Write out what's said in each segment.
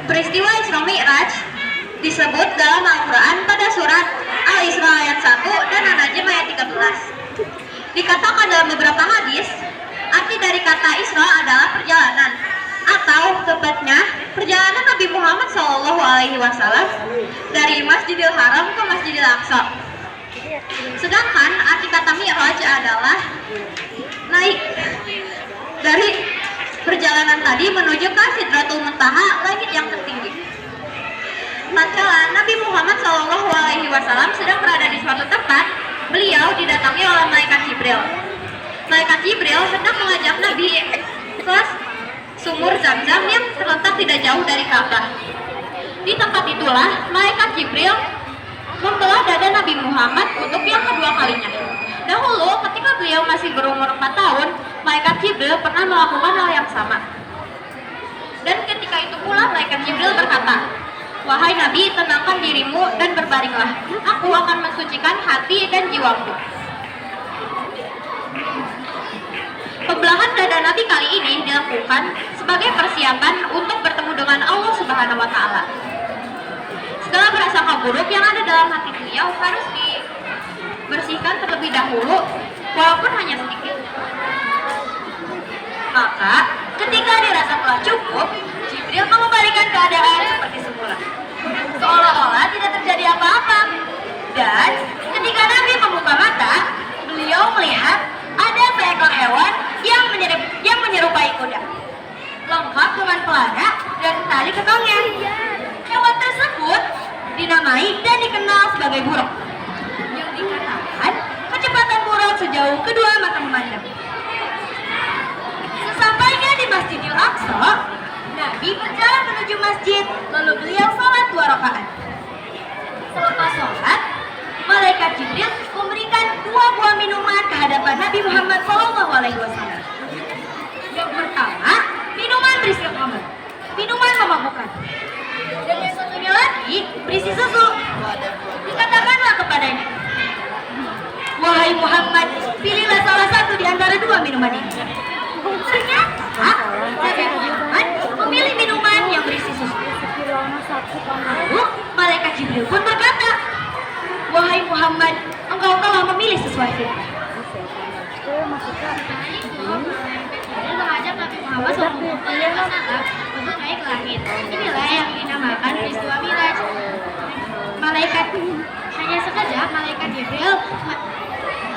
Peristiwa Isra Mi'raj disebut dalam Al-Quran pada surat Al-Isra ayat 1 dan An-Najm ayat 13. Dikatakan dalam beberapa hadis, arti dari kata Isra adalah perjalanan, atau tepatnya perjalanan Nabi Muhammad SAW dari Masjidil Haram ke Masjidil Aqsa. Sedangkan arti kata Mi'raj adalah naik dari perjalanan tadi menuju ke Sidratul Muntaha, langit yang tertinggi. Tatkala Nabi Muhammad SAW sedang berada di suatu tempat, beliau didatangi oleh malaikat Jibril. Malaikat Jibril hendak mengajak Nabi ke sumur Zam-Zam yang terletak tidak jauh dari Ka'bah. Di tempat itulah malaikat Jibril membelah dada Nabi Muhammad untuk yang kedua kalinya. Dahulu ketika beliau masih berumur 4 tahun, malaikat Jibril pernah melakukan hal yang sama. Dan ketika itu pula malaikat Jibril berkata, "Wahai Nabi, tenangkan dirimu dan berbaringlah. Aku akan mensucikan hati dan jiwamu." Pembelahan dada Nabi kali ini dilakukan sebagai persiapan untuk bertemu dengan Allah Subhanahu wa Ta'ala. Segala prasangka buruk yang ada dalam hati beliau harus dibersihkan terlebih dahulu, walaupun hanya sedikit. Maka, ketika dirasa telah cukup, Jibril mengembalikan keadaan seperti semula, seolah-olah tidak terjadi apa-apa. Dan ketika Nabi membuka mata, beliau melihat ada seekor hewan yang menyerupai kuda, lengkap dengan pelana dan tali kekangnya. Hewan tersebut dinamai dan dikenal sebagai buruk, yang dikatakan kecepatan buruk sejauh kedua mata memandang. Sesampainya di Masjidil Aqsa, Nabi berjalan menuju masjid, lalu beliau sholat 2 rakaat. Selepas sholat, malaikat Jibril memberikan 2 buah minuman ke hadapan Nabi Muhammad SAW. Yang pertama, minuman berisi khamr, minuman memabukkan. Dan yang satunya lagi berisi susu. Dikatakanlah kepadanya, "Wahai Muhammad, pilihlah salah satu di antara 2 minuman ini." Ternyata Nabi Muhammad memilih minuman yang berisi susu. Lalu malaikat Jibril pun berkata, "Wahai Muhammad, engkau telah memilih sesuatu." Mengajak Nabi Muhammad SAW untuk naik ke langit. Inilah yang dinamakan peristiwa Mi'raj.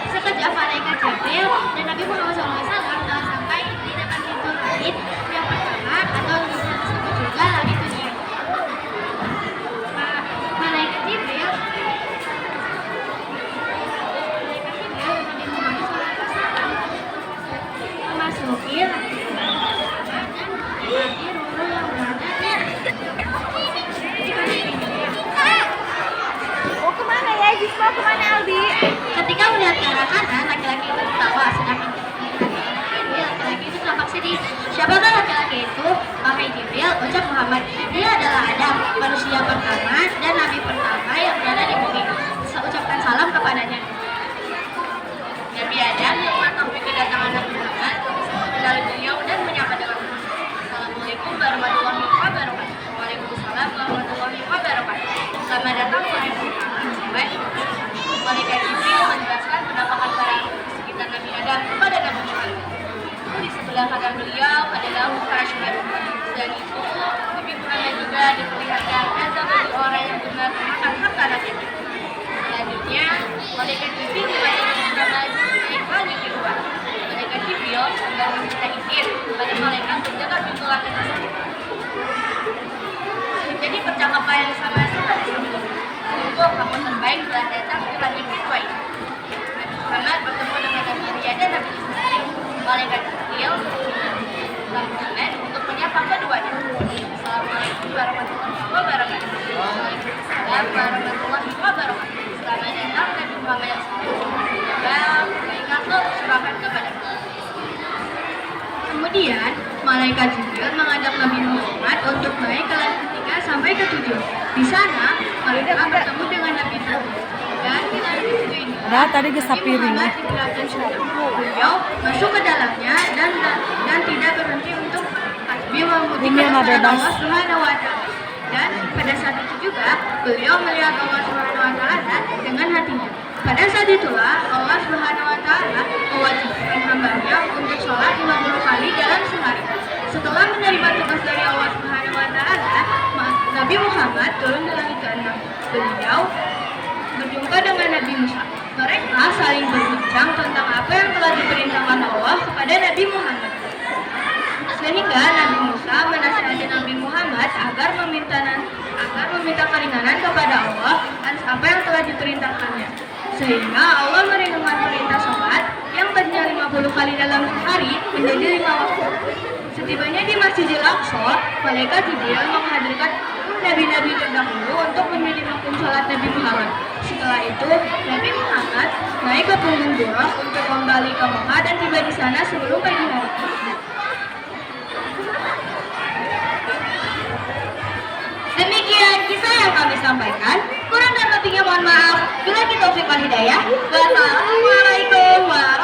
Sekejap malaikat Jibril dan Nabi Muhammad SAW telah sampai di depan pintu langit yang pertama, atau disebut juga langit dunia. Malaikat Jibril Nabi Muhammad SAW memasuki langit pertama dan mendapati Roro yang berada Kemana ya? Gisma kemana Albi? Ketika melihat ke arah kanan, laki-laki itu tertawa, sedangkan laki-laki itu tampak sedih. Siapakah laki-laki itu? Wahai Jibril, ucap Muhammad, dia adalah Adam, manusia pertama dan nabi pertama yang berada di bumi. Ucapkan salam kepadanya. Nabi Adam mengetahui kedatangan Nabi Muhammad, mengenali beliau dan menyapa dengan Assalamualaikum warahmatullahi wabarakatuh. Waalaikumsalam warahmatullahi wabarakatuh. Selamat datang wahai Muhammad. Malaikat Jibril menjelaskan penampakan para di sekitar Nabi Adam kepada Nabi Muhammad. Di sebelah kanan beliau adalah para syuhada. Dan itu Nabi Muhammad juga diperlihatkan azab bagi orang yang benar memakan harta Nabi. Selanjutnya, malaikat Jibril dilayani Muhammad naik lagi kedua. Malaikat Jibril sedang meminta izin pada malaikat menjaga pintu langit tersebut. Jadi percakapan yang sama seperti sebelumnya. Untuk kamu terbaik telah datang ke langit kedua ini. Nabi Muhammad bertemu dengan Nabi Ria dan Nabi Ismail. Malaikat Jibril Nabi Muhammad untuk menyapa keduanya. Assalamualaikum warahmatullahi wabarakatuh. Waalaikumsalam warahmatullahi wabarakatuh. Selamat datang Nabi Muhammad SAW. Malaikat serahkan kepada Kemudian, malaikat Jibril mengajak Nabi Muhammad untuk naik ke langit ketiga sampai ke 7. Di sana, malaikat bertemu dengan Nabi Nuh. Dan di langit ke-7 ini, Tadi gesap piring. beliau masuk ke dalamnya dan tidak berhenti untuk tasbih memuji kepada Allah Subhanahu wa Ta'ala. Dan pada saat itu juga beliau melihat Allah Subhanahu wa taala dengan hatinya. Pada saat itulah Allah Subhanahu wa taala mewajibkan hambanya untuk sholat 50 kali dalam sehari. Setelah menerima tugas dari Allah Subhanahu wa taala, Nabi Muhammad turun ke langit ke-6. Beliau berjumpa dengan Nabi Musa. Mereka saling berbincang tentang apa yang telah diperintahkan Allah kepada Nabi Muhammad. Sehingga Nabi Musa menasihati Nabi Muhammad agar meminta keringanan kepada Allah atas apa yang telah diperintahkannya. Sehingga Allah meringankan perintah sholat yang tadinya 50 kali dalam sehari menjadi 5 waktu. Setibanya di Masjidil Aqsa, malaikat Jibril menghadirkan nabi-nabi terdahulu untuk menjadi makmum sholat Nabi Muhammad. Setelah itu, Nabi Muhammad naik ke punggung Buraq untuk kembali ke Mekah dan tiba di sana sebelum pagi hari. Demikian kisah yang kami sampaikan. Kurang dan lebihnya mohon maaf. Bila kita taufik wal hidayah. Wassalamualaikum warahmatullahi wabarakatuh.